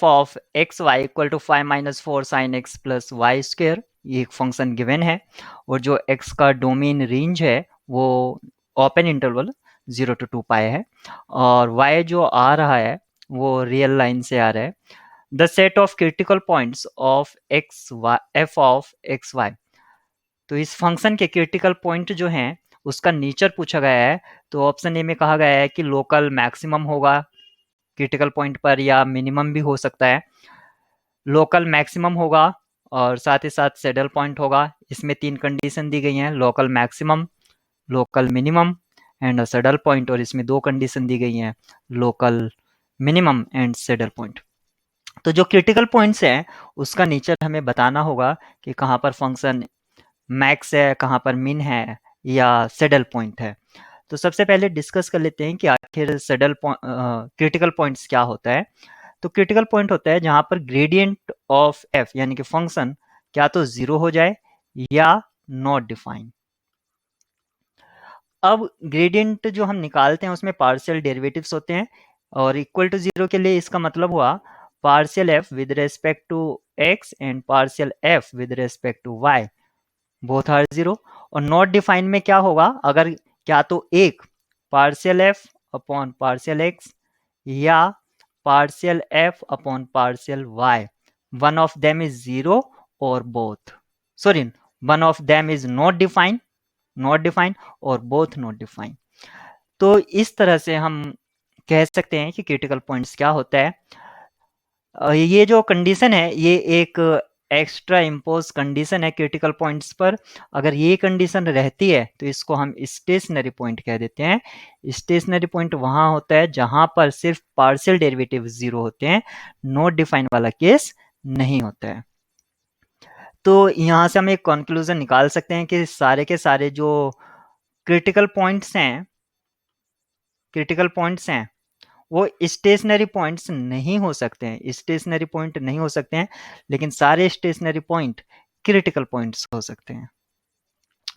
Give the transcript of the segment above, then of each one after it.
Of x y equal to 5 - 4 sin x plus y square, ये एक function given है और जो x का डोमेन रेंज है वो ओपन इंटरवल 0 to 2 पाई है और y जो आ रहा है वो रियल लाइन से आ रहा है। The set of critical points of x y f of x y, तो इस फंक्शन के क्रिटिकल पॉइंट जो हैं उसका नेचर पूछा गया है। तो ऑप्शन ए में कहा गया है कि लोकल मैक्सिमम होगा क्रिटिकल पॉइंट पर या मिनिमम भी हो सकता है, लोकल मैक्सिमम होगा और साथ ही साथ सैडल पॉइंट होगा। इसमें 3 कंडीशन दी गई हैं, local maximum, local minimum and saddle point, और इसमें 2 कंडीशन दी गई हैं, local minimum and saddle point. तो जो क्रिटिकल पॉइंट्स हैं उसका नेचर हमें बताना होगा कि कहाँ पर फंक्शन मैक्स है, कहाँ पर मिन है या सैडल पॉइंट है। तो सबसे पहले डिस्कस कर लेते हैं कि आखिर सैडल क्रिटिकल पॉइंट्स क्या होता है। तो क्रिटिकल पॉइंट होता है जहां पर ग्रेडियंट ऑफ एफ यानी कि फंक्शन क्या तो 0 हो जाए या नॉट डिफाइन। अब ग्रेडियंट जो हम निकालते हैं उसमें पार्शियल डेरिवेटिव्स होते हैं और इक्वल टू 0 के लिए इसका मतलब हुआ partial f with respect to x and partial f with respect to y, both are 0। और नॉट डिफाइन में क्या होगा, अगर क्या तो एक partial F upon partial X या partial F upon partial Y, one of them is 0 और both, sorry one of them is not define और बोथ नॉट डिफाइन। तो इस तरह से हम कह सकते हैं कि क्रिटिकल पॉइंट्स क्या होता है। ये जो कंडीशन है ये एक एक्स्ट्रा इम्पोज कंडीशन है क्रिटिकल पॉइंट्स पर। अगर ये कंडीशन रहती है तो इसको हम स्टेशनरी पॉइंट कह देते हैं। स्टेशनरी पॉइंट वहां होता है जहां पर सिर्फ पार्शियल डेरिवेटिव 0 होते हैं, नॉट डिफाइन वाला केस नहीं होता है। तो यहाँ से हम एक कंक्लूजन निकाल सकते हैं कि सारे के सारे जो क्रिटिकल पॉइंट्स हैं वो स्टेशनरी पॉइंट्स नहीं हो सकते हैं, स्टेशनरी पॉइंट नहीं हो सकते हैं, लेकिन सारे स्टेशनरी पॉइंट क्रिटिकल पॉइंट्स हो सकते हैं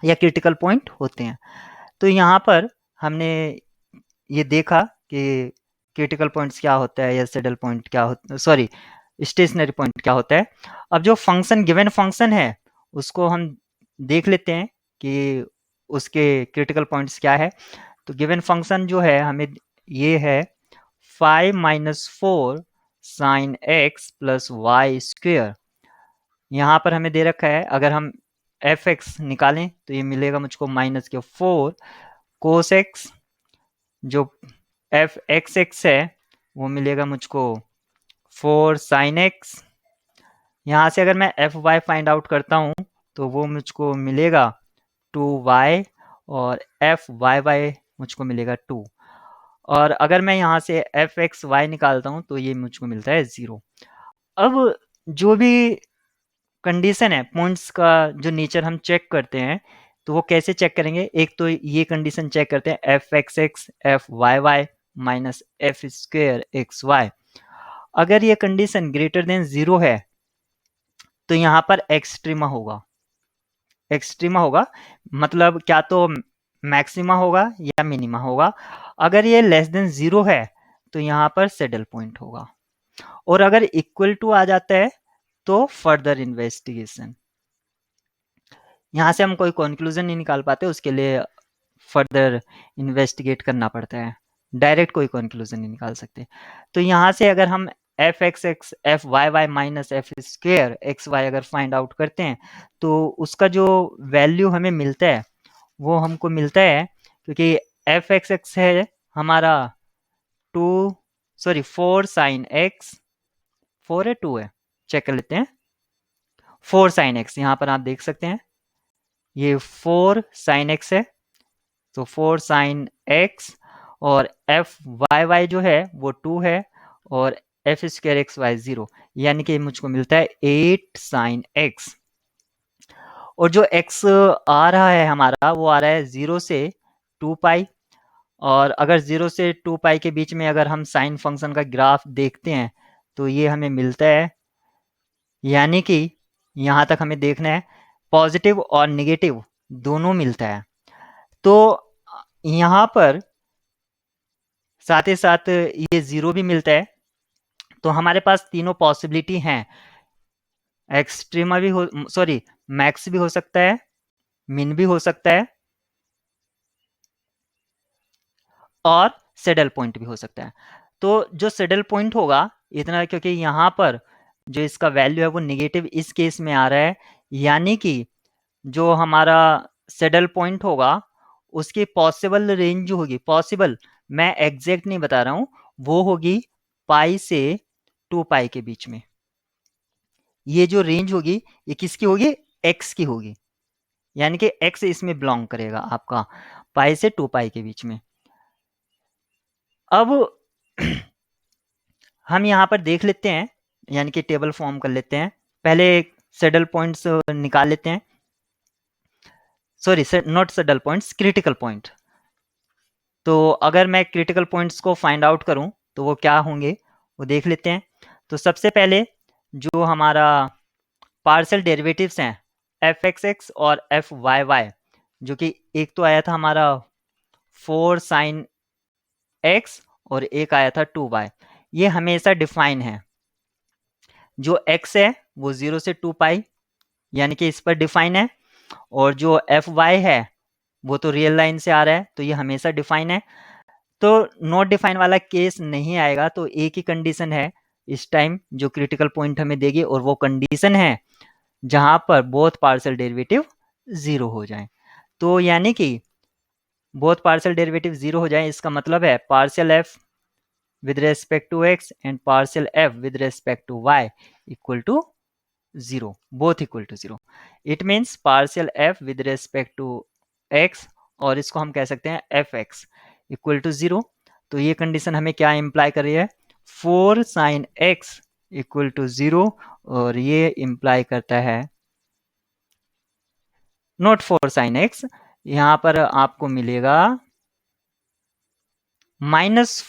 या क्रिटिकल पॉइंट होते हैं। तो यहाँ पर हमने ये देखा कि क्रिटिकल पॉइंट्स क्या होता है या सैडल पॉइंट क्या होता है, सॉरी स्टेशनरी पॉइंट क्या होता है। अब जो फंक्शन गिवन फंक्शन है उसको हम देख लेते हैं कि उसके क्रिटिकल पॉइंट्स क्या है। तो गिवन फंक्शन जो है हमें ये है 5 - 4 sin x plus y square. यहाँ पर हमें दे रखा है अगर हम एफ एक्स निकालें तो ये मिलेगा मुझको -4 कोस एक्स, जो एफ एक्स एक्स है वो मिलेगा मुझको 4 sin x। यहाँ से अगर मैं एफ वाई फाइंड आउट करता हूँ तो वो मुझको मिलेगा 2y और एफ वाई वाई मुझको मिलेगा 2। और अगर मैं यहाँ से एफ एक्स वाई निकालता हूँ तो ये मुझको मिलता है 0। अब जो भी कंडीशन है पॉइंट्स का जो नेचर हम चेक करते हैं तो वो कैसे चेक करेंगे, एक तो ये कंडीशन चेक करते हैं f x x f y y minus f square x y. अगर ये कंडीशन ग्रेटर देन 0 है तो यहाँ पर एक्सट्रीमा होगा, मतलब क्या तो मैक्सिमा होगा या मिनिमा होगा। अगर ये लेस देन 0 है तो यहाँ पर सैडल पॉइंट होगा और अगर इक्वल टू आ जाता है तो फर्दर इन्वेस्टिगेशन। यहाँ से हम कोई कंक्लूजन नहीं निकाल पाते, उसके लिए फर्दर इन्वेस्टिगेट करना पड़ता है, डायरेक्ट कोई कंक्लूजन नहीं निकाल सकते। तो यहाँ से अगर हम f x x f y y minus f square x y अगर फाइंड आउट करते हैं तो उसका जो वैल्यू हमें मिलता है वो हमको मिलता है, क्योंकि एफ एक्स एक्स है हमारा 4 साइन एक्स, 4 है 2 है, चेक कर लेते हैं। 4 साइन एक्स यहाँ पर आप देख सकते हैं, ये 4 साइन एक्स है तो 4 साइन एक्स और एफ वाई वाई जो है वो 2 है और एफ स्क्वायर एक्स वाई 0, यानी कि मुझको मिलता है 8 साइन एक्स। और जो एक्स आ रहा है हमारा वो आ रहा है 0 से 2 पाई, और अगर 0 से 2 पाई के बीच में अगर हम साइन फंक्शन का ग्राफ देखते हैं तो ये हमें मिलता है, यानी कि यहाँ तक हमें देखना है पॉजिटिव और निगेटिव दोनों मिलता है। तो यहाँ पर साथ ही साथ ये 0 भी मिलता है, तो हमारे पास तीनों पॉसिबिलिटी हैं, एक्सट्रीमा भी हो, सॉरी मैक्स भी हो सकता है, मिन भी हो सकता है, और सैडल पॉइंट भी हो सकता है। तो जो सैडल पॉइंट होगा इतना, क्योंकि यहाँ पर जो इसका वैल्यू है वो नेगेटिव इस केस में आ रहा है, यानी कि जो हमारा सैडल पॉइंट होगा उसकी पॉसिबल रेंज जो होगी, पॉसिबल मैं एग्जैक्ट नहीं बता रहा हूँ, वो होगी पाई से 2 पाई के बीच में। ये जो रेंज होगी ये किसकी होगी, एक्स की होगी, यानी कि एक्स इसमें बिलोंग करेगा आपका पाई से 2 पाई के बीच में। अब हम यहाँ पर देख लेते हैं, यानी कि टेबल फॉर्म कर लेते हैं। पहले सैडल पॉइंट्स निकाल लेते हैं, sorry not saddle points, critical point. तो अगर मैं क्रिटिकल पॉइंट्स को फाइंड आउट करूं तो वो क्या होंगे वो देख लेते हैं। तो सबसे पहले जो हमारा पार्शियल डेरिवेटिव्स हैं एफ एक्स एक्स और एफ वाई वाई, जो कि एक तो आया था हमारा 4 sin x और एक आया था 2y, ये हमेशा डिफाइन है। जो x है वो 0 से 2 पाई, यानी कि इस पर डिफाइन है, और जो एफ वाई है वो तो रियल लाइन से आ रहा है, तो ये हमेशा डिफाइन है। तो नॉट डिफाइन वाला केस नहीं आएगा, तो एक ही कंडीशन है इस टाइम जो क्रिटिकल पॉइंट हमें देगी, और वो कंडीशन है जहां पर बोथ पार्शियल डेरिवेटिव 0 हो जाए। तो यानी कि बोथ पार्शियल डेरिवेटिव 0 हो जाए, इसका मतलब है partial F with respect to x and partial f with respect to y equal to 0, both equal to 0. It means partial f with respect to x, और इसको हम कह सकते हैं fx equal to 0। तो ये कंडीशन हमें क्या इम्प्लाई कर रही है, 4 sin x equal to 0, और ये इम्प्लाई करता है नॉट 4 sin x, यहाँ पर आपको मिलेगा माइनस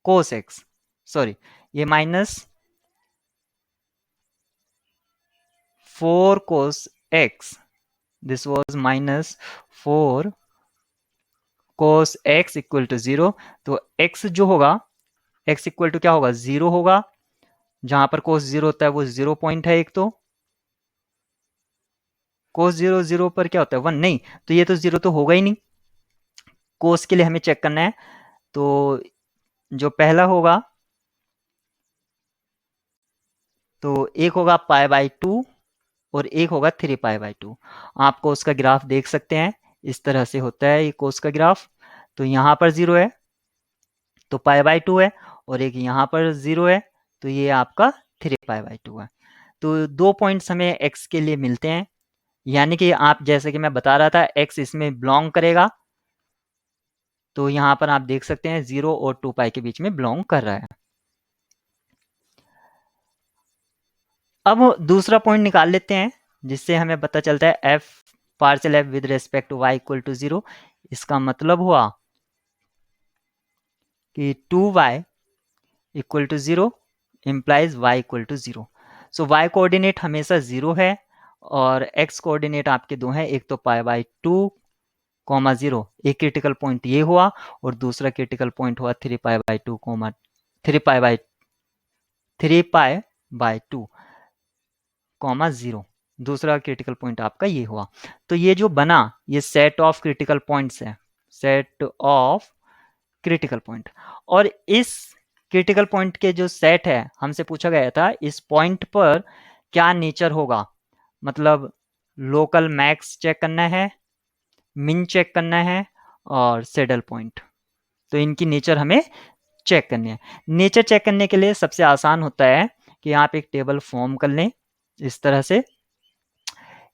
कोस एक्स, सॉरी ये minus 4 cos x, this was minus 4 cos x equal to 0। तो x जो होगा, x इक्वल टू क्या होगा, 0 होगा, जहां पर cos 0 होता है वो 0 पॉइंट है एक, तो cos 0 0 पर क्या होता है 1, नहीं तो ये तो 0 तो होगा ही नहीं, cos के लिए हमें चेक करना है। तो जो पहला होगा तो एक होगा π/2 और एक होगा 3π/2। आपको उसका ग्राफ देख सकते हैं, इस तरह से होता है ये कोस का ग्राफ। तो यहाँ पर 0 है तो π/2 है, और एक यहाँ पर 0 है तो ये आपका 3π/2 है। तो 2 पॉइंट्स हमें x के लिए मिलते हैं, यानी कि आप जैसे कि मैं बता रहा था x इसमें बिलोंग करेगा, तो यहाँ पर आप देख सकते हैं 0 और 2 पाई के बीच में बिलोंग कर रहा है। अब दूसरा पॉइंट निकाल लेते हैं, जिससे हमें पता चलता है f partial f with respect to y equal to 0। इसका मतलब हुआ कि 2y equal to 0 implies y equal to 0। So y coordinate हमेशा 0 है, और x कोऑर्डिनेट आपके दो हैं, एक तो π/2 कॉमा 0, एक क्रिटिकल पॉइंट ये हुआ, और दूसरा क्रिटिकल पॉइंट हुआ 3π/2 कॉमा 3π/2 कॉमा 0, दूसरा क्रिटिकल पॉइंट आपका ये हुआ। तो ये जो बना ये सेट ऑफ क्रिटिकल पॉइंट्स है, सेट ऑफ क्रिटिकल पॉइंट। और इस क्रिटिकल पॉइंट के जो सेट है, हमसे पूछा गया था इस पॉइंट पर क्या नेचर होगा, मतलब लोकल मैक्स चेक करना है, मिन चेक करना है, और सैडल पॉइंट। तो इनकी नेचर हमें चेक करनी है। नेचर चेक करने के लिए सबसे आसान होता है कि आप एक टेबल फॉर्म कर लें इस तरह से।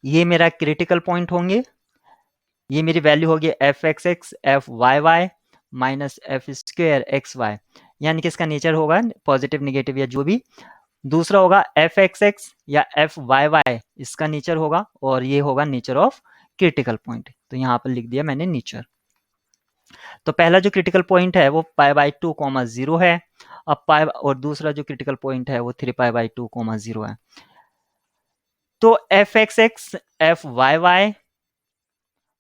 ये मेरा क्रिटिकल पॉइंट होंगे, ये मेरी वैल्यू होगी f x x f y y minus f square x y, यानी कि इसका नेचर होगा पॉजिटिव नेगेटिव या जो भी। दूसरा होगा एफ एक्स एक्स या एफ वाई वाई, इसका नेचर होगा, और ये होगा नेचर ऑफ क्रिटिकल पॉइंट। तो यहाँ पर लिख दिया मैंने नेचर। तो पहला जो क्रिटिकल पॉइंट है वो π/2 कॉमा 0 है, अब पाई, और दूसरा जो क्रिटिकल पॉइंट है वो 3π/2 कॉमा 0 है। तो f x x f y y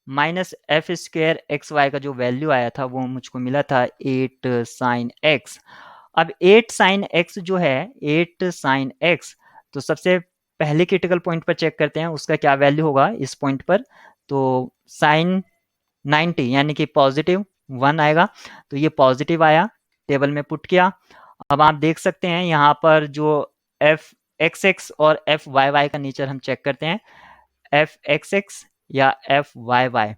minus f square x y का जो वैल्यू आया था वो मुझको मिला था 8 sin x, अब 8 साइन x जो है 8 साइन x, तो सबसे पहले क्रिटिकल पॉइंट पर चेक करते हैं उसका क्या वैल्यू होगा इस पॉइंट पर। तो साइन 90 यानी कि +1 आएगा, तो ये पॉजिटिव आया, टेबल में पुट किया। अब आप देख सकते हैं यहाँ पर जो एफ एक्स एक्स और एफ वाई वाई का नेचर हम चेक करते हैं, एफ एक्स एक्स या f y y.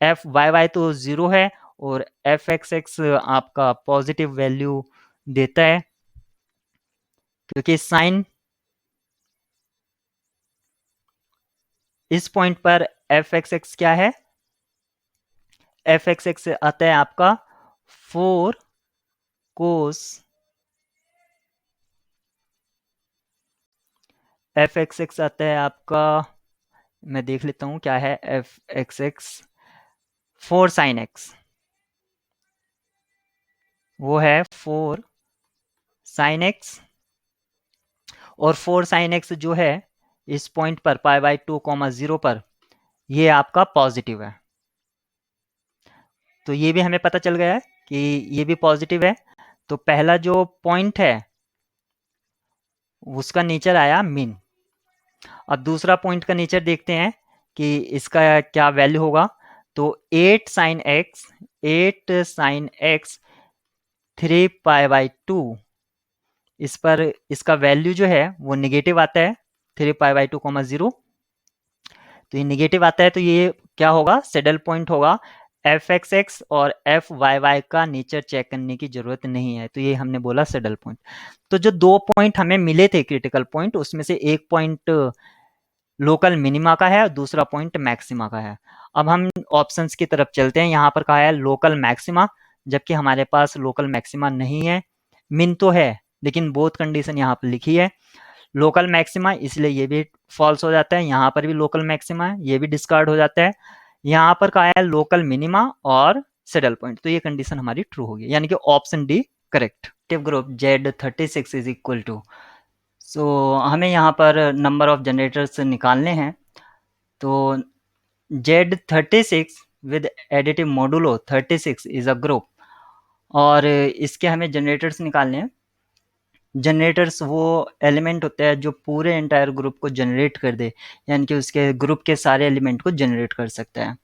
F y y तो 0 है और एफ एक्स एक्स आपका पॉजिटिव वैल्यू देता है, क्योंकि साइन इस पॉइंट पर एफ एक्स एक्स क्या है, एफ एक्स एक्स आता है आपका 4 कोस एफ एक्स एक्स आता है आपका, मैं देख लेता हूं क्या है f x x, 4 sine x, वो है 4 साइन एक्स। और 4 साइन एक्स जो है इस पॉइंट पर π/2, 0 पर ये आपका पॉजिटिव है। तो ये भी हमें पता चल गया है कि ये भी पॉजिटिव है। तो पहला जो पॉइंट है उसका नेचर आया मीन। अब दूसरा पॉइंट का नेचर देखते हैं कि इसका क्या वैल्यू होगा। तो 8 साइन एक्स 3π/2, इस पर इसका वैल्यू जो है वो नेगेटिव आता है 3π/2, 0। तो ये नेगेटिव आता है, तो ये क्या होगा, सेडल पॉइंट होगा। एफ एक्स एक्स और एफ वाई वाई का नेचर चेक करने की जरूरत नहीं है, तो ये हमने बोला सेडल पॉइंट। तो जो 2 पॉइंट हमें मिले थे क्रिटिकल पॉइंट, उसमें से एक पॉइंट लोकल मिनिमा का है और दूसरा पॉइंट मैक्सिमा का है। अब हम ऑप्शंस की तरफ चलते हैं। यहाँ पर कहा है लोकल मैक्सिमा, जबकि हमारे पास लोकल मैक्सिमा नहीं है। मिन तो है लेकिन बोथ कंडीशन यहाँ पर लिखी है लोकल मैक्सिमा, इसलिए ये भी फॉल्स हो जाता है। यहाँ पर भी लोकल मैक्सिमा है, ये भी डिस्कार्ड हो जाता है। यहाँ पर कहा है लोकल मिनिमा और सेडल पॉइंट, तो ये कंडीशन हमारी ट्रू होगी, यानी कि option D correct. Group Z36 is equal to, so हमें यहाँ पर नंबर ऑफ जनरेटर्स निकालने हैं। तो Z36 with additive modulo 36 is a group, और इसके हमें जनरेटर्स निकालने हैं। जनरेटर्स वो एलिमेंट होता है जो पूरे एंटायर ग्रुप को जनरेट कर दे, यानी कि उसके ग्रुप के सारे एलिमेंट को जनरेट कर सकता है।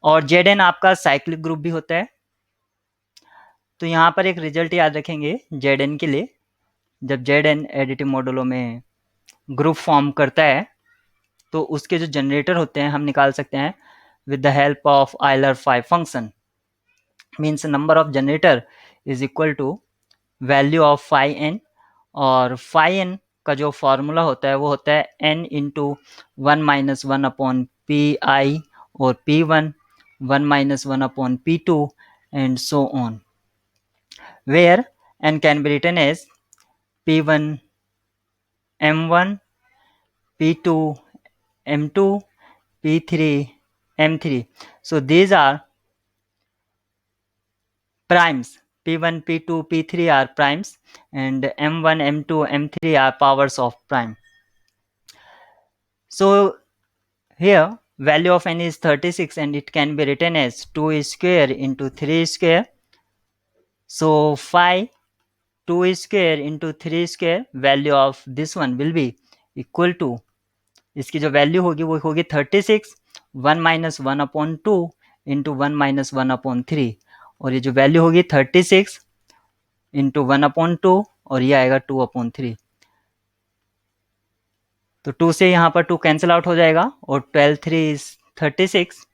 और Zn आपका साइक्लिक ग्रुप भी होता है। तो यहाँ पर एक रिजल्ट याद रखेंगे Zn के लिए। जब Zn एडिटिव मॉडुलो में ग्रुप फॉर्म करता है तो उसके जो जनरेटर होते हैं हम निकाल सकते हैं with the help of Euler phi function. Means number of generator is equal to value of phi n, और फाई एन का जो फॉर्मूला होता है वो होता है n इंटू 1-1/p(i) और p1 1-1/p2 and so on, where n can be written as p1 m1, p2 m2, p3 m3. So these are primes. p1 p2 p3 are primes and m1 m2 m3 are powers of prime. So here value of n is 36 and it can be written as 2 square into 3 square. So phi 2 square into 3 square, value of this one will be equal to, इसकी जो value होगी वो होगी 36 1-1/2 into 1-1/3, और ये जो value होगी 36 into 1/2 और ये आएगा 2/3। तो 2 से यहाँ पर 2 कैंसिल आउट हो जाएगा और 12 3 36।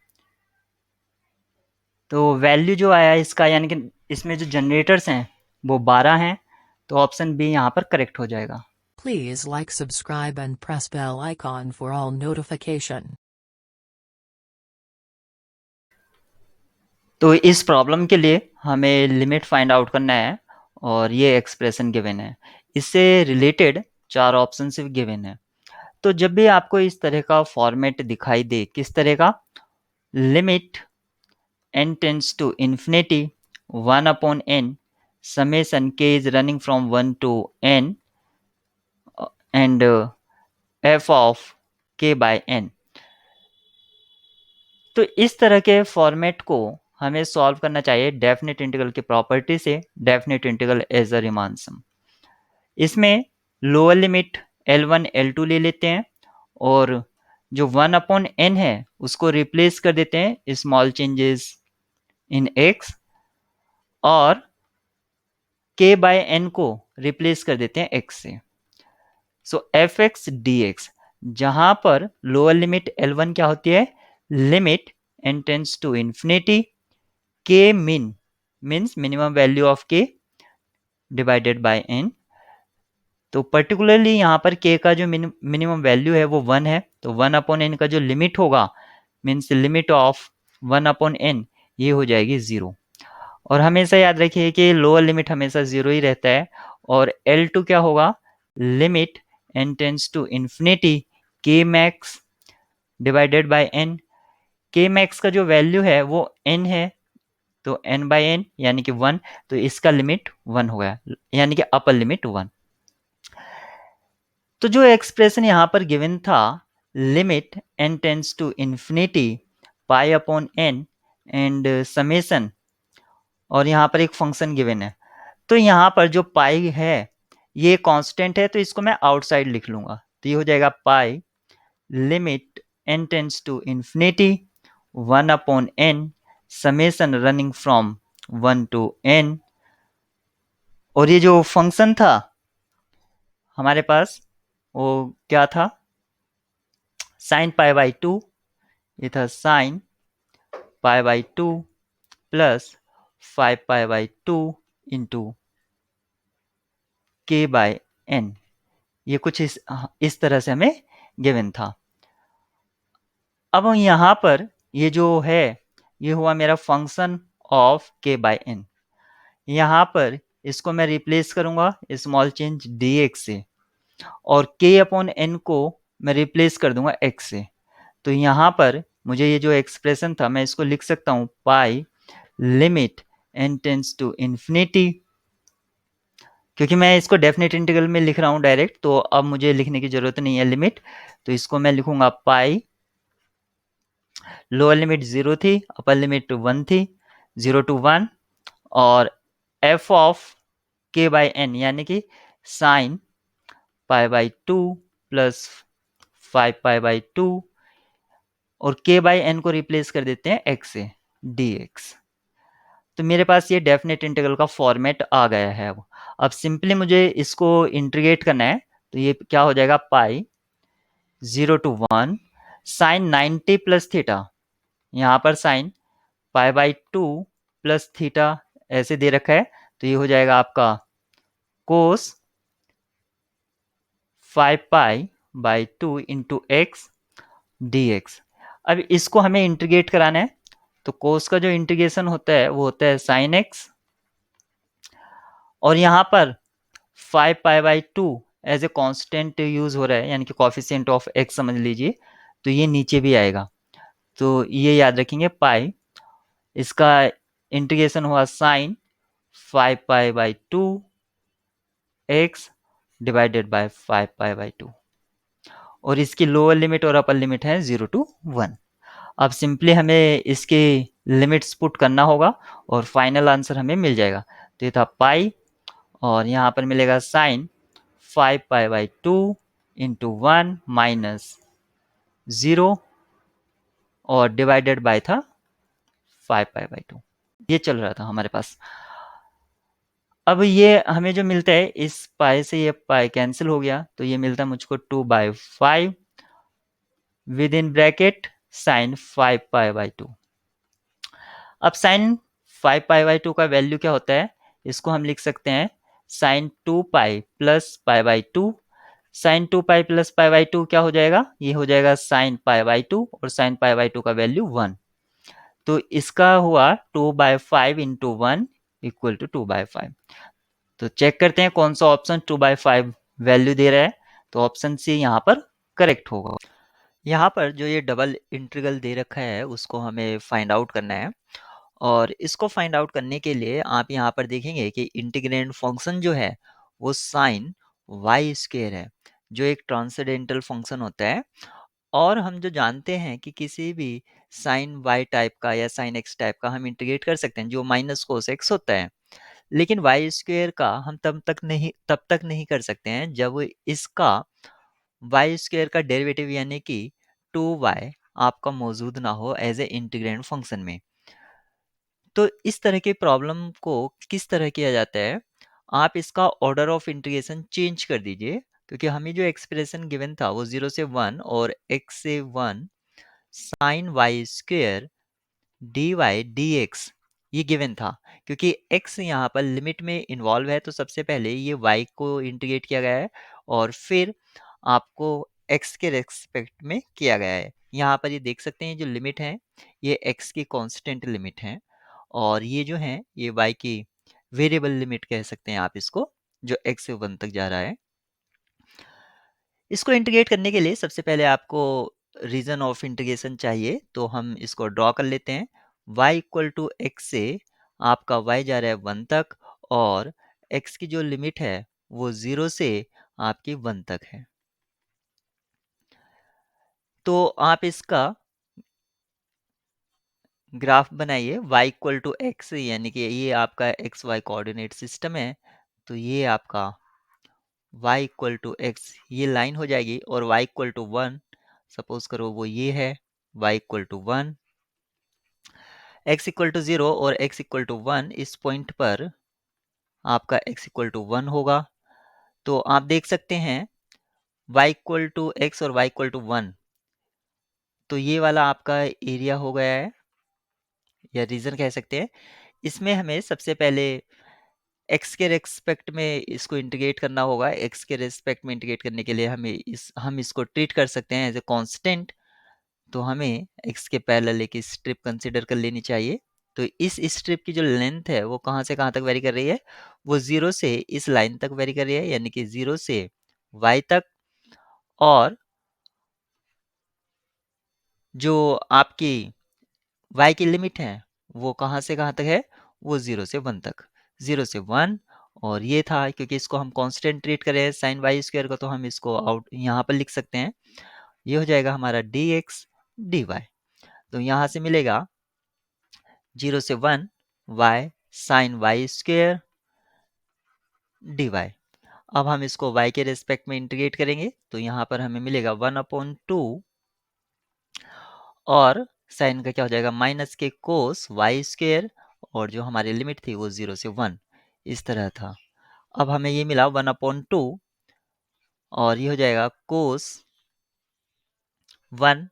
तो वैल्यू जो आया इसका, यानी कि इसमें जो जनरेटर्स हैं वो 12 हैं, तो ऑप्शन बी यहाँ पर करेक्ट हो जाएगा। Please like, subscribe and press bell icon for all notification. तो इस प्रॉब्लम के लिए हमें लिमिट फाइंड आउट करना है और ये एक्सप्रेशन गिवन है। इससे रिलेटेड 4 ऑप्शन सिर्फ गिवन है। तो जब भी आपको इस तरह का फॉर्मेट दिखाई दे, किस तरह का, limit n tends to infinity 1/n summation k is running from 1 to n and f of k by n, तो इस तरह के फॉर्मेट को हमें सॉल्व करना चाहिए डेफिनेट इंटीग्रल की प्रॉपर्टी से, definite integral as a Riemann sum. इसमें लोअर लिमिट L1 L2 ले लेते हैं और जो 1/n है उसको रिप्लेस कर देते हैं स्मॉल चेंजेस इन x, और k/n को रिप्लेस कर देते हैं x से। सो fx dx, जहां पर लोअर लिमिट L1 क्या होती है, limit n tends to infinity k min means minimum value of k divided by n। तो पर्टिकुलरली यहाँ पर k का जो मिनिमम वैल्यू है वो 1 है, तो 1/n का जो लिमिट होगा मीन्स लिमिट ऑफ 1/n ये हो जाएगी 0। और हमेशा याद रखिए कि लोअर लिमिट हमेशा 0 ही रहता है। और L2 क्या होगा, limit n tends to infinity k max divided by n। k max का जो वैल्यू है वो n है, तो n/n यानी कि 1, तो इसका लिमिट 1 हो गया, यानी कि अपर लिमिट 1। तो जो एक्सप्रेशन यहाँ पर गिवन था, limit n tends to infinity π/n and summation, और यहाँ पर एक फंक्शन गिवन है, तो यहाँ पर जो पाई है ये कांस्टेंट है, तो इसको मैं आउटसाइड लिख लूंगा, तो ये हो जाएगा pi limit n tends to infinity 1/n summation running from 1 to n। और ये जो फंक्शन था हमारे पास वो क्या था, sin π/2, ये था sin π/2 प्लस 5π/2 इंटू k/n। ये कुछ इस तरह से हमें गिवन था। अब यहाँ पर ये जो है ये हुआ मेरा फंक्शन ऑफ k/n। यहाँ पर इसको मैं रिप्लेस करूंगा स्मॉल चेंज dx से, और k/n को मैं रिप्लेस कर दूंगा x से। तो यहाँ पर मुझे ये जो एक्सप्रेशन था मैं इसको लिख सकता हूँ pi limit n tends to infinity, क्योंकि मैं इसको डेफिनेट इंटीग्रल में लिख रहा हूँ डायरेक्ट, तो अब मुझे लिखने की जरूरत नहीं है लिमिट, तो इसको मैं लिखूंगा पाई, लोअर लिमिट 0 थी, अपर लिमिट 1 थी, 0 to 1, और f ऑफ k/n यानी कि साइन π/2 प्लस 5π/2, और k/n को रिप्लेस कर देते हैं x से dx। तो मेरे पास ये डेफिनेट इंटीग्रल का फॉर्मेट आ गया है। अब सिंपली मुझे इसको इंटीग्रेट करना है, तो ये क्या हो जाएगा पाई 0 to 1 साइन 90 प्लस थीटा, यहाँ पर साइन π/2 प्लस थीटा ऐसे दे रखा है, तो ये हो जाएगा आपका कोस 5π/2 इंटू एक्स dx। अब इसको हमें इंटीग्रेट कराना है, तो कोस का जो इंटीग्रेशन होता है वो होता है साइन एक्स, और यहाँ पर 5π/2 एज ए कांस्टेंट यूज हो रहा है, यानी कि कॉफिशिएंट ऑफ एक्स समझ लीजिए, तो ये नीचे भी आएगा, तो ये याद रखेंगे पाई, इसका इंटीग्रेशन हुआ साइन 5π/2 एक्स डिवाइडेड बाय 5π/2, और इसकी लोअर लिमिट और अपर लिमिट है 0 to 1। अब सिंपली हमें इसके लिमिट्स पुट करना होगा और फाइनल आंसर हमें मिल जाएगा। तो ये था पाई, और यहाँ पर मिलेगा साइन 5π/2 इंटू 1 माइनस 0, और डिवाइडेड बाय था 5π/2। ये चल रहा था हमारे पास। अब ये हमें जो मिलता है इस पाई से ये पाई कैंसिल हो गया, तो ये मिलता है मुझको 2/5 विद इन ब्रैकेट साइन 5π/2। अब साइन 5π/2 का वैल्यू क्या होता है, इसको हम लिख सकते हैं साइन 2π प्लस π/2। साइन 2π प्लस π/2 क्या हो जाएगा, ये हो जाएगा साइन π/2, और साइन π/2 का वैल्यू 1, तो इसका हुआ 2/5 इंटू 1 इक्वल टू 2/5। तो चेक करते हैं कौन सा ऑप्शन 2/5 वैल्यू दे रहा है, तो ऑप्शन सी यहाँ पर करेक्ट होगा। यहाँ पर जो ये डबल इंटीग्रल दे रखा है उसको हमें फाइंड आउट करना है, और इसको फाइंड आउट करने के लिए आप यहाँ पर देखेंगे कि इंटीग्रेंड फंक्शन जो है वो साइन y स्क्वायर है, जो एक ट्रांसेंडेंटल फंक्शन होता है, और हम जो जानते हैं कि किसी भी साइन वाई टाइप का या साइन एक्स टाइप का हम इंटीग्रेट कर सकते हैं जो माइनस कोस एक्स होता है, लेकिन वाई स्क्वेयर का हम तब तक नहीं कर सकते हैं जब इसका वाई स्क्वेयर का डेरिवेटिव यानी कि 2y आपका मौजूद ना हो एज ए इंटीग्रेंड फंक्शन में। तो इस तरह के प्रॉब्लम को किस तरह किया जाता है, आप इसका ऑर्डर ऑफ इंटीग्रेशन चेंज कर दीजिए, क्योंकि हमें जो एक्सप्रेशन गिवन था वो 0 से 1 और x से 1 sine y square d y d x ये गिवन था। क्योंकि x यहाँ पर लिमिट में इन्वॉल्व है तो सबसे पहले ये y को इंटीग्रेट किया गया है और फिर आपको x के रेस्पेक्ट में किया गया है। यहाँ पर ये देख सकते हैं जो लिमिट है ये x की कांस्टेंट लिमिट है और ये जो है ये y की वेरिएबल लिमिट कह सकते हैं आप इसको, जो x से 1 तक जा रहा है। इसको इंटीग्रेट करने के लिए सबसे पहले आपको रीजन ऑफ इंटीग्रेशन चाहिए, तो हम इसको ड्रॉ कर लेते हैं। y इक्वल टू एक्स से आपका y जा रहा है 1 तक और x की जो लिमिट है वो 0 से आपकी 1 तक है। तो आप इसका ग्राफ बनाइए y इक्वल टू एक्स, यानी कि ये आपका एक्स वाई कोऑर्डिनेट सिस्टम है, तो ये आपका y इक्वल टू एक्स ये लाइन हो जाएगी और y इक्वल टू 1 सपोज करो वो ये है, y equal to 1, x equal to 0 और x इक्वल टू 1 इस पॉइंट पर आपका x इक्वल टू 1 होगा। तो आप देख सकते हैं y इक्वल टू एक्स और y इक्वल टू 1, तो ये वाला आपका एरिया हो गया है या रीजन कह सकते हैं। इसमें हमें सबसे पहले x के रेस्पेक्ट में इसको इंटीग्रेट करना होगा। x के रेस्पेक्ट में इंटीग्रेट करने के लिए हम इसको ट्रीट कर सकते हैं एज ए कांस्टेंट, तो हमें x के पैरेलल एक स्ट्रिप कंसीडर कर लेनी चाहिए। तो इस स्ट्रिप की जो लेंथ है वो कहाँ से कहाँ तक वेरी कर रही है, वो 0 से इस लाइन तक वेरी कर रही है, यानी कि 0 से y तक, और जो आपकी y की लिमिट है वो कहाँ से कहाँ तक है, वो 0 से 1 तक, 0 से 1। और ये था क्योंकि इसको हम कांस्टेंट ट्रीट करें साइन वाई स्क्वायर का, तो हम इसको आउट यहाँ पर लिख सकते हैं। ये हो जाएगा हमारा डी एक्स डी वाई। तो यहाँ से मिलेगा 0 से 1 y sine y square d y. अब हम इसको y के रेस्पेक्ट में इंटीग्रेट करेंगे तो यहाँ पर हमें मिलेगा 1/2 और साइन का क्या हो जाएगा माइनस के कोस वाई स्क्वेयर, और जो हमारी लिमिट थी वो 0 से 1 इस तरह था। अब हमें ये मिला 1/2 और ये हो जाएगा कोस 1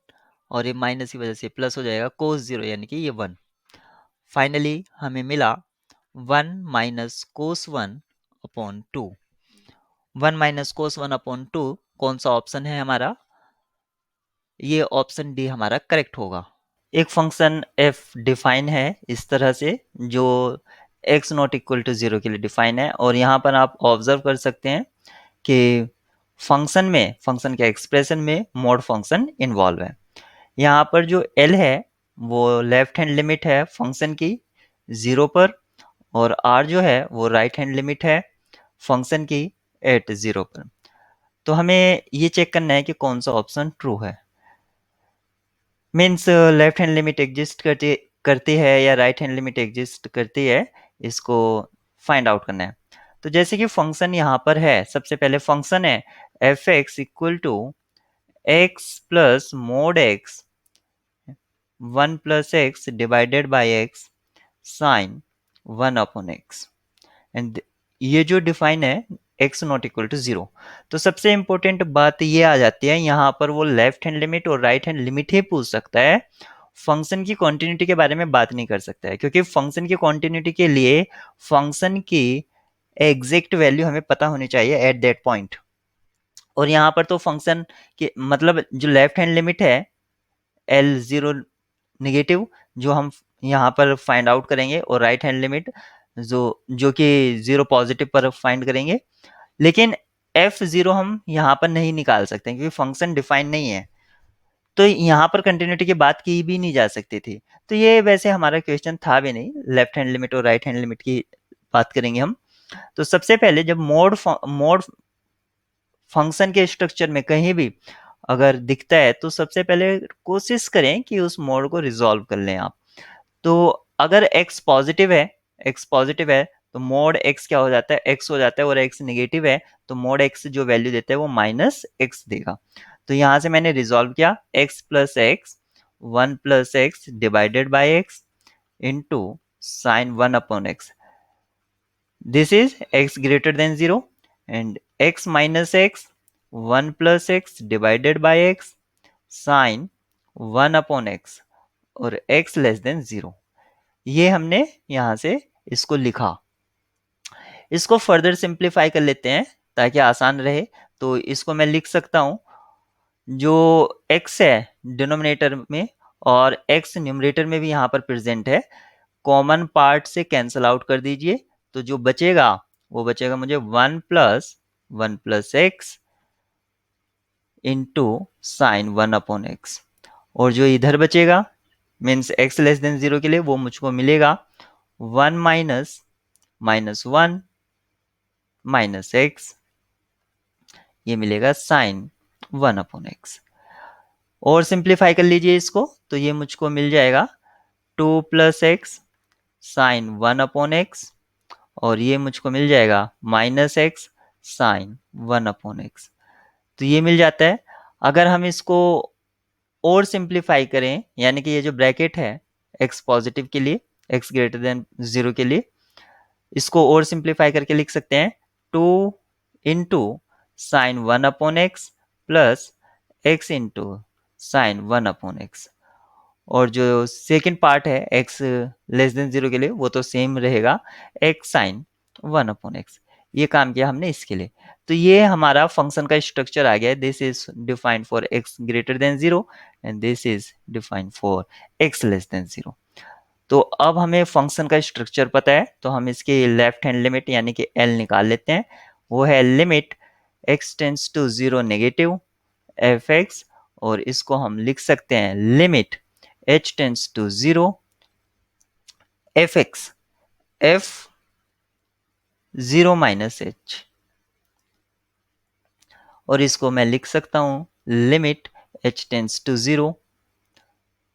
और ये माइनस की वजह से प्लस हो जाएगा कोस 0 यानी कि ये 1। फाइनली हमें मिला 1 माइनस कोस 1/2। 1 माइनस कोस 1/2 कौन सा ऑप्शन है हमारा, ये ऑप्शन डी हमारा करेक्ट होगा। एक फंक्शन f डिफाइन है इस तरह से, जो x नॉट इक्वल टू 0 के लिए डिफाइन है, और यहाँ पर आप ऑब्जर्व कर सकते हैं कि फंक्शन के एक्सप्रेशन में मॉड फंक्शन इन्वॉल्व है। यहाँ पर जो l है वो लेफ्ट हैंड लिमिट है फंक्शन की 0 पर, और r जो है वो राइट हैंड लिमिट है फंक्शन की एट 0 पर। तो हमें ये चेक करना है कि कौन सा ऑप्शन ट्रू है। Means left hand limit exist करती है या राइट हैंड लिमिट एग्जिस्ट करती है, इसको फाइंड आउट करना है। तो जैसे कि फंक्शन यहाँ पर है, सबसे पहले फंक्शन है f x equal to x plus mod x 1 plus x divided by x sine 1/x, and ये जो डिफाइन है x नॉट इक्वल टू 0। तो सबसे इंपॉर्टेंट बात ये आ जाती है, यहाँ पर वो लेफ्ट हैंड लिमिट और राइट हैंड लिमिट ही पूछ सकता है, फंक्शन की कॉन्टिन्यूटी के बारे में बात नहीं कर सकता है, क्योंकि फंक्शन की कॉन्टिन्यूटी के लिए फंक्शन की एग्जैक्ट वैल्यू हमें पता होनी चाहिए एट दैट पॉइंट। और यहाँ पर तो फंक्शन के मतलब जो लेफ्ट हैंड लिमिट है L0 नेगेटिव, जो हम यहाँ पर फाइंड आउट करेंगे, और राइट हैंड लिमिट जो कि 0 पॉजिटिव पर फाइंड करेंगे। लेकिन f0 हम यहाँ पर नहीं निकाल सकते क्योंकि फंक्शन डिफाइन नहीं है, तो यहाँ पर कंटिन्यूटी की बात की भी नहीं जा सकती थी। तो ये वैसे हमारा क्वेश्चन था भी नहीं, लेफ्ट हैंड लिमिट और राइट हैंड लिमिट की बात करेंगे हम। तो सबसे पहले जब मोड फंक्शन के स्ट्रक्चर में कहीं भी अगर दिखता है तो सबसे पहले कोशिश करें कि उस मोड को रिजॉल्व कर लें आप। तो अगर x पॉजिटिव है तो मोड x क्या हो जाता है, x हो जाता है, और x नेगेटिव है तो मोड x जो वैल्यू देता है वो माइनस x देगा। तो यहाँ से मैंने रिजॉल्व किया x plus x 1 plus x divided by x into sine 1 upon x. This is x greater than 0 and x minus x 1 plus x divided by x sin 1 upon x और x less than 0। ये हमने यहाँ से इसको लिखा। इसको further simplify कर लेते हैं ताकि आसान रहे। तो इसको मैं लिख सकता हूँ, जो x है डिनोमिनेटर में और x न्यूमरेटर में भी यहाँ पर प्रेजेंट है, कॉमन पार्ट से कैंसल आउट कर दीजिए। तो जो बचेगा वो बचेगा मुझे 1 plus x into sine 1 upon x, और जो इधर बचेगा मीन्स x लेस देन 0 के लिए वो मुझको मिलेगा 1 माइनस 1 माइनस एक्स, ये मिलेगा साइन 1 अपॉन एक्स। और सिंप्लीफाई कर लीजिए इसको तो ये मुझको मिल जाएगा 2 plus x sine 1 upon x, और ये मुझको मिल जाएगा minus x sine 1 upon x. तो ये मिल जाता है। अगर हम इसको और सिंप्लीफाई करें, यानी कि ये जो ब्रैकेट है x पॉजिटिव के लिए, x ग्रेटर देन 0 के लिए, इसको और सिंप्लीफाई करके लिख सकते हैं 2 into sine 1 upon x plus x into sine 1 upon x, और जो सेकेंड पार्ट है x लेस देन 0 के लिए वो तो सेम रहेगा, x साइन 1 अपॉन एक्स। ये काम किया हमने इसके लिए। तो ये हमारा फंक्शन का स्ट्रक्चर आ गया। This is defined for x greater than 0 and this is defined for x less than 0। तो अब हमें फंक्शन का स्ट्रक्चर पता है, तो हम इसकी लेफ्ट हैंड लिमिट यानी कि l निकाल लेते हैं। वो है limit x tends to 0 negative f(x), और इसको हम लिख सकते हैं limit h tends to 0 f(x) f 0 minus h, और इसको मैं लिख सकता हूं limit h tends to 0।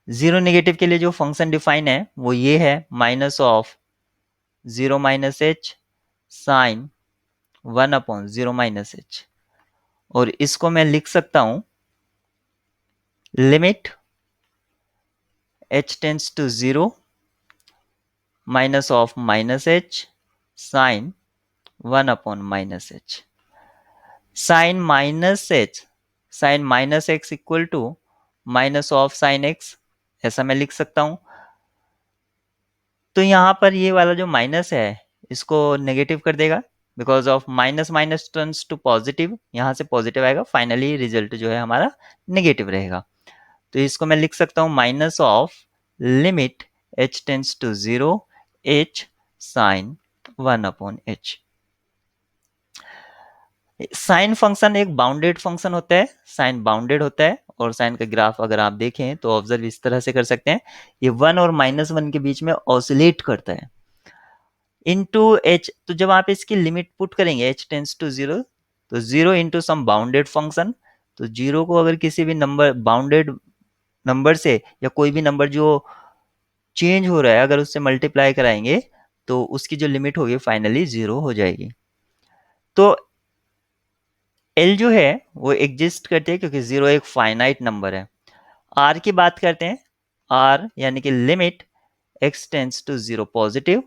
0 negative के लिए जो फंक्शन डिफाइन है वो ये है minus of 0 minus h sine 1 upon 0 minus h, और इसको मैं लिख सकता हूं limit h tends to 0 minus of minus h sine 1 upon minus h। Sine minus x equal to minus of sine x, ऐसा मैं लिख सकता हूं। तो यहां पर ये वाला जो माइनस है इसको नेगेटिव कर देगा, because of minus minus turns to positive, यहां से पॉजिटिव आएगा, फाइनली रिजल्ट जो है हमारा नेगेटिव रहेगा। तो इसको मैं लिख सकता हूं minus of limit h tends to 0 h sine 1 upon h। Sine function एक बाउंडेड फंक्शन होता है, साइन बाउंडेड होता है, और साइन का ग्राफ अगर आप देखें तो ऑब्जर्व इस तरह से कर सकते हैं, ये 1 और -1 के बीच में ऑसिलेट करता है इनटू h। तो जब आप इसकी लिमिट पुट करेंगे h टेंस टू 0, तो 0 इंटू सम बाउंडेड फंक्शन, तो 0 को अगर किसी भी नंबर बाउंडेड नंबर से या कोई भी नंबर जो चेंज हो रहा है अगर उससे मल्टीप्लाई कराएंगे तो उसकी जो लिमिट होगी फाइनली 0 हो जाएगी। तो L जो है वो एग्जिस्ट करती है क्योंकि 0 एक फाइनाइट नंबर है। R की बात करते हैं, R यानी कि limit x tends to 0 positive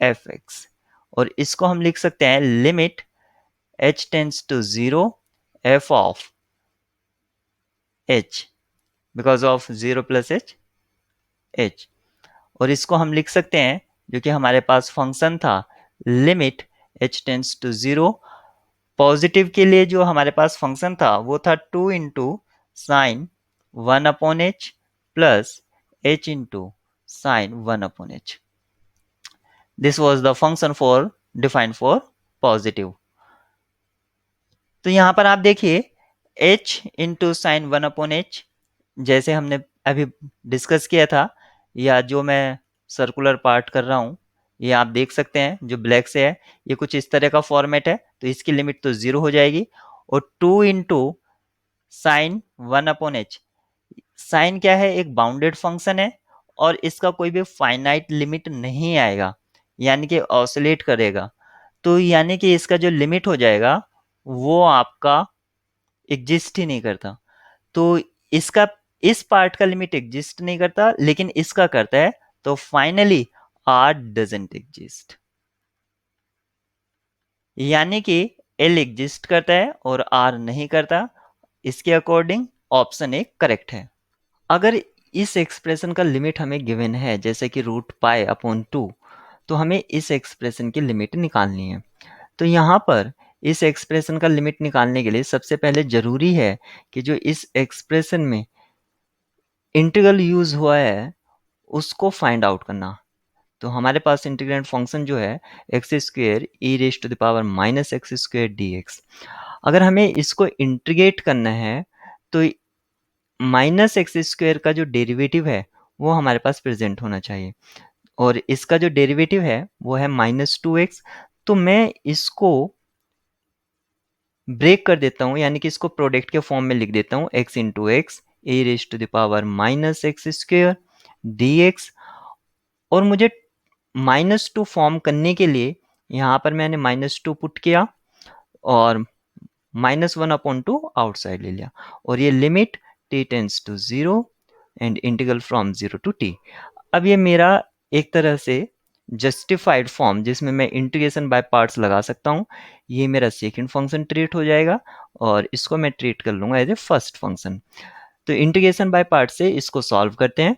f(x), और इसको हम लिख सकते हैं limit h tends to 0 f of h, because of 0 plus h, और इसको हम लिख सकते हैं जो कि हमारे पास फंक्शन था limit h tends to 0 positive के लिए, जो हमारे पास फंक्शन था वो था 2 into sine 1 upon h plus h into sine 1 upon h। This was the function for defined for positive. तो यहां पर आप देखिए h into sine 1 upon h, जैसे हमने अभी डिस्कस किया था, या जो मैं सर्कुलर पार्ट कर रहा हूं ये आप देख सकते हैं जो ब्लैक से है, ये कुछ इस तरह का फॉर्मेट है। तो इसकी लिमिट तो 0 हो जाएगी, और 2 इंटू साइन 1/h। साइन क्या है, एक बाउंडेड फंक्शन है और इसका कोई भी फाइनाइट लिमिट नहीं आएगा, यानी कि ऑसिलेट करेगा। तो यानी कि इसका जो लिमिट हो जाएगा वो आपका एग्जिस्ट ही नहीं करता। तो इसका इस पार्ट का लिमिट एग्जिस्ट नहीं करता, लेकिन इसका करता है। तो फाइनली आर डजंट एग्जिस्ट, यानी कि एल एग्जिस्ट करता है और आर नहीं करता। इसके अकॉर्डिंग ऑप्शन ए करेक्ट है। अगर इस एक्सप्रेशन का लिमिट हमें गिवन है, जैसे कि √π/2, तो हमें इस एक्सप्रेशन की लिमिट निकालनी है। तो यहाँ पर इस एक्सप्रेशन का लिमिट निकालने के लिए सबसे पहले जरूरी है कि जो इस एक्सप्रेशन में इंटीग्रल यूज हुआ है उसको फाइंड आउट करना। तो हमारे पास इंटीग्रेंड फंक्शन जो है x²e⁻x²dx। अगर हमें इसको इंटीग्रेट करना है तो -x² का जो डेरिवेटिव है वो हमारे पास प्रेजेंट होना चाहिए, और इसका जो डेरिवेटिव है वो है -2x। तो मैं इसको ब्रेक कर देता हूँ, यानी कि इसको प्रोडक्ट के फॉर्म में लिख देता हूँ, x into x e⁻x² dx। और मुझे -2 फॉर्म करने के लिए यहाँ पर मैंने -2 पुट किया और -1/2 आउटसाइड ले लिया, और ये limit t tends to 0 and integral from 0 to t। अब ये मेरा एक तरह से जस्टिफाइड फॉर्म, जिसमें मैं इंटीग्रेशन बाय पार्ट्स लगा सकता हूँ, ये मेरा सेकंड फंक्शन ट्रीट हो जाएगा और इसको मैं ट्रीट कर लूँगा एज ए फर्स्ट फंक्शन। तो इंटीग्रेशन बाय पार्ट से इसको सॉल्व करते हैं।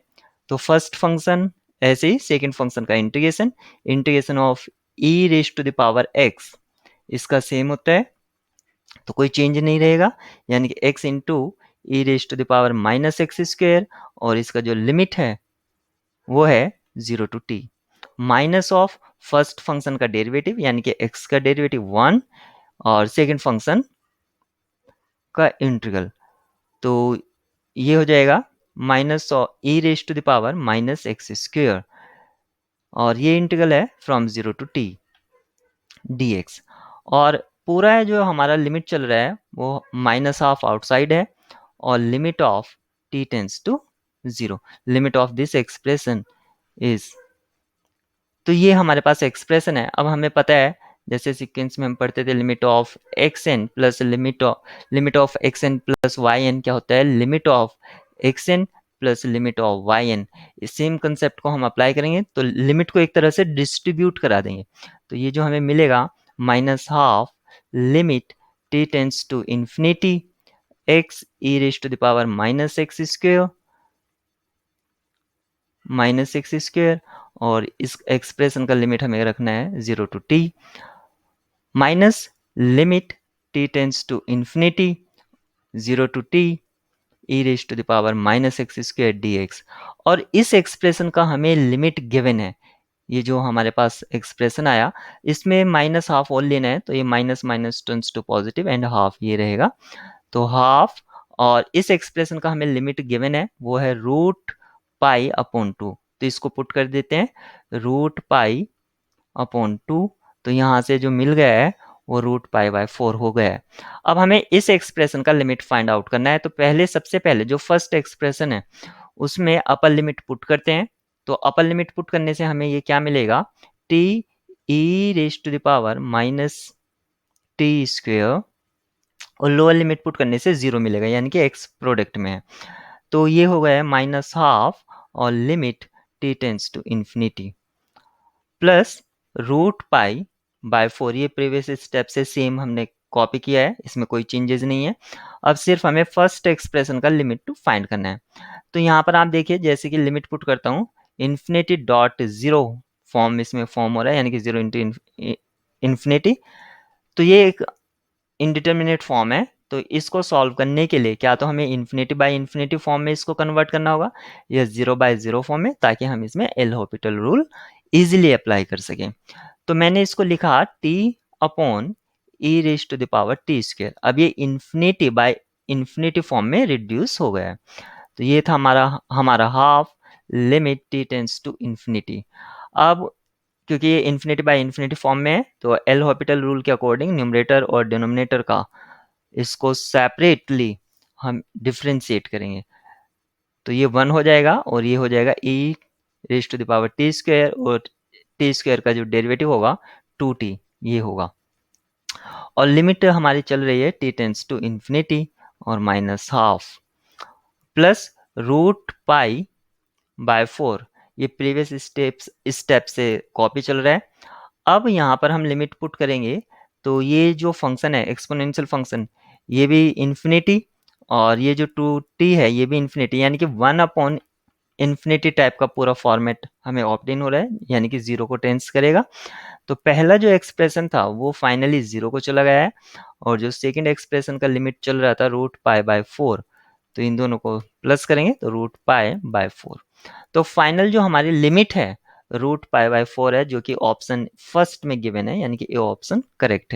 तो फर्स्ट फंक्शन ऐसे ही सेकंड फंक्शन का इंटीग्रेशन ऑफ e⁻x इसका सेम होता है, तो कोई चेंज नहीं रहेगा, यानी कि x इंटू e⁻x², और इसका जो लिमिट है वो है 0 to t, minus of first function का डेरिवेटिव यानी कि x का डेरिवेटिव 1 और सेकंड फंक्शन का इंटीग्रल। तो ये हो जाएगा -e⁻x², और ये इंटीग्रल है फ्रॉम 0 टू t dx। और पूरा जो हमारा लिमिट चल रहा है वो -½ आउटसाइड है, और limit of t tends to 0, limit of this expression is. तो ये हमारे पास एक्सप्रेशन है। अब हमें पता है, जैसे सीक्वेंस में हम पढ़ते थे, limit of xn plus limit of xn plus yn क्या होता है, limit of xn plus limit of yn। इस सेम कंसेप्ट को हम अप्लाई करेंगे तो लिमिट को एक तरह से डिस्ट्रीब्यूट करा देंगे। तो ये जो हमें मिलेगा -½ limit t tends to infinity x e⁻x², और इस एक्सप्रेशन का लिमिट हमें रखना है 0 to t, minus limit t tends to infinity 0 to t e⁻x² dx। और इस एक्सप्रेशन का हमें लिमिट गिवन है। ये जो हमारे पास एक्सप्रेशन आया इसमें -½ और लेना है, तो ये minus minus turns to positive and half ये रहेगा, तो हाफ। और इस एक्सप्रेशन का हमें लिमिट गिवन है वो है √π/2, तो इसको पुट कर देते हैं √π/2। तो यहाँ से जो मिल गया है वो √π/4 हो गया है। अब हमें इस एक्सप्रेशन का लिमिट फाइंड आउट करना है। तो सबसे पहले जो फर्स्ट एक्सप्रेशन है उसमें अपर लिमिट पुट करते हैं। तो अपर लिमिट पुट करने से हमें ये क्या मिलेगा, t e⁻t², और लोअर लिमिट पुट करने से 0 मिलेगा, यानी कि x प्रोडक्ट में है। तो ये हो गया है -½ और limit t tends to infinity plus √π/4। ये प्रीवियस स्टेप से सेम हमने कॉपी किया है, इसमें कोई चेंजेस नहीं है। अब सिर्फ हमें फर्स्ट एक्सप्रेशन का लिमिट टू फाइंड करना है। तो यहाँ पर आप देखिए, जैसे कि लिमिट पुट करता हूँ, ∞.0 फॉर्म इसमें फॉर्म हो रहा है, यानी कि 0 इंटू इंफिनिटी। तो ये एक इनडिटर्मिनेट फॉर्म है। तो इसको सॉल्व करने के लिए क्या तो हमें इन्फिनिटी बाय इन्फिनिटी फॉर्म में इसको कन्वर्ट करना होगा, या 0/0 फॉर्म में, ताकि हम इसमें L Hopital rule easily apply कर सकें। तो मैंने इसको लिखा t/e⁻t²। अब ये इन्फिनिटी बाय इन्फिनिटी फॉर्म में रिड्यूस हो गया है। तो ये था हमारा half limit t tends to infinity. अब क्योंकि ये इन्फिनिटी बाय इन्फिनिटी फॉर्म में है, तो एल हॉपिटल रूल के अकॉर्डिंग न्यूमरेटर और डिनोमिनेटर का इसको सेपरेटली हम डिफ्रेंशिएट करेंगे तो ये 1 हो जाएगा और ये हो जाएगा e raise to the power t square और t स्क्वायर का जो डेरिवेटिव होगा 2t ये होगा और लिमिट हमारी चल रही है t टेंड्स टू इन्फिनिटी और minus half plus root pi by 4 ये प्रीवियस स्टेप से कॉपी चल रहा है। अब यहाँ पर हम लिमिट पुट करेंगे तो ये जो फंक्शन है एक्सपोनेंशियल फंक्शन ये भी इन्फिनिटी और ये जो 2t है ये भी इन्फिनिटी यानी कि 1 अपॉन इन्फिनिटी टाइप का पूरा फॉर्मेट हमें ऑप्टेन हो रहा है यानी कि 0 को टेंस करेगा। तो पहला जो एक्सप्रेशन था वो फाइनली 0 को चला गया है और जो सेकंड एक्सप्रेशन का लिमिट चल रहा था रूट पाई बाय 4 तो इन दोनों को प्लस करेंगे तो रूट पाई बाय 4 तो फाइनल जो हमारी लिमिट है रूट पाई बाय 4 है जो कि ऑप्शन फर्स्ट में गिवन है यानी कि ए ऑप्शन करेक्ट है।